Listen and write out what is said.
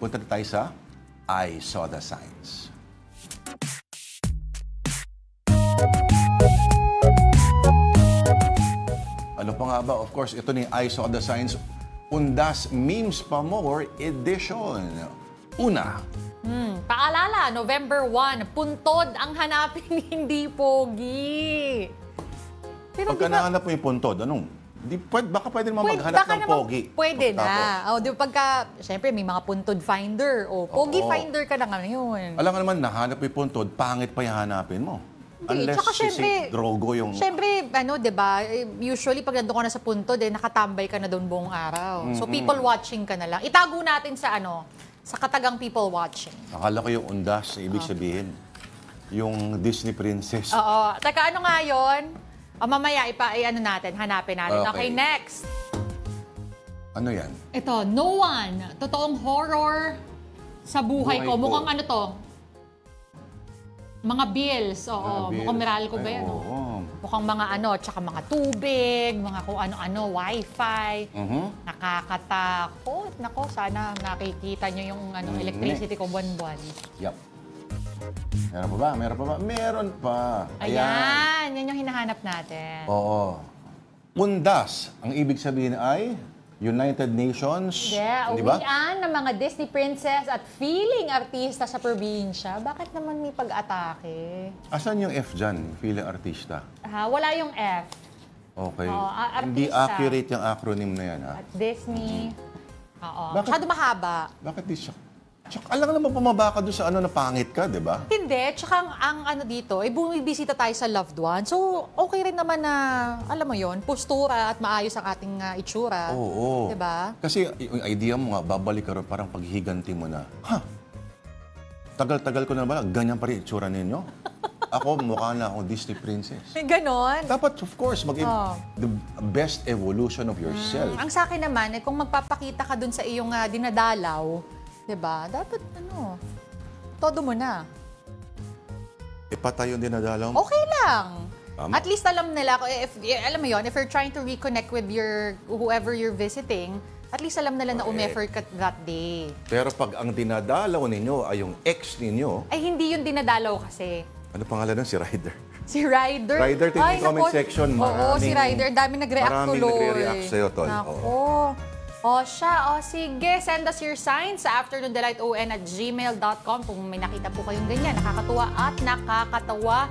Punta na tayo sa I Saw the Signs. Ano pa nga ba? Of course, ito ni I Saw the Signs, Undas Memes Pa More Edition. Una. Paalala, November 1, puntod ang hanapin, hindi pogi. Pero Pagka nahanap mo yung puntod, anong? Baka pwede naman maghanap ng pogi. Pwede na. O, di ba pagka, syempre may mga puntod finder. O, pogi finder ka na ngayon. Alam nga naman, nahanap mo yung puntod, pangit pa yung hanapin mo. Hindi. Unless Tsaka si Drogo yung... Syempre, di ba, usually pag nandun ka na sa puntod, nakatambay ka na doon buong araw. So, people watching ka na lang. Itago natin sa sa katagang people watching. Akala ko yung undas, ibig sabihin, yung Disney princess. Oo. Teka, ano nga yun? Mamaya, hanapin natin. Okay, next. Ano yan? Ito, No One. Totoong horror sa buhay ko. Mukhang ano to? Mga bills. Oo, mukhang Meralco ba yan? Oo. Mukhang mga tsaka mga tubig, mga kung ano-ano, wifi. Nakakatakot. Nako, sana nakikita nyo yung electricity ko buwan-buwan. Yup. Meron pa ba? Meron pa ba? Meron pa. Ayan, yan yung hinahanap natin. Oo. Undas, ang ibig sabihin ay United Nations. Yeah, di ba? uwian ng mga Disney princess at feeling artista sa probinsya. Bakit naman may pag-atake? Asan yung F dyan? Feeling artista? Wala yung F. Okay. Hindi artista. accurate yung acronym na yan, ha? At Disney. Oo. Bakit? Masyado mahaba. Bakit di siya? Tsaka alam naman pumaba ka doon sa na pangit ka, di ba? Hindi. Tsaka ang dito, bumibisita tayo sa loved one. So, okay rin naman na, alam mo yon, postura at maayos ang ating itsura. Oo. Di ba? Kasi yung idea mo nga, babalik ka rin parang paghiganti mo na, tagal-tagal ko na ba, ganyan pa rin itsura ninyo? Ako, mukha na akong Disney princess. Ganon. Dapat, of course, the best evolution of yourself. Ang sa akin naman, kung magpapakita ka dun sa iyong dinadalaw, diba? Dapat, todo mo na. Ipatay yung dinadalaw mo? Okay lang. Tama. At least alam nila, alam mo yon, if you're trying to reconnect with whoever you're visiting, at least alam nila na umeffort ka that day. Pero pag ang dinadalaw ninyo ay yung ex ninyo... Ay, hindi yung dinadalaw kasi. Ano pangalan nun? Si Ryder. Si Ryder. Ryder, tingnan yung comment section. Oo, si Ryder. Dami nag-react tuloy. Maraming nagre-react sa'yo, Tol. Nako. Sige. Send us your signs sa afternoondelighton@gmail.com kung may nakita po kayong ganyan. Nakakatuwa at nakakatawa.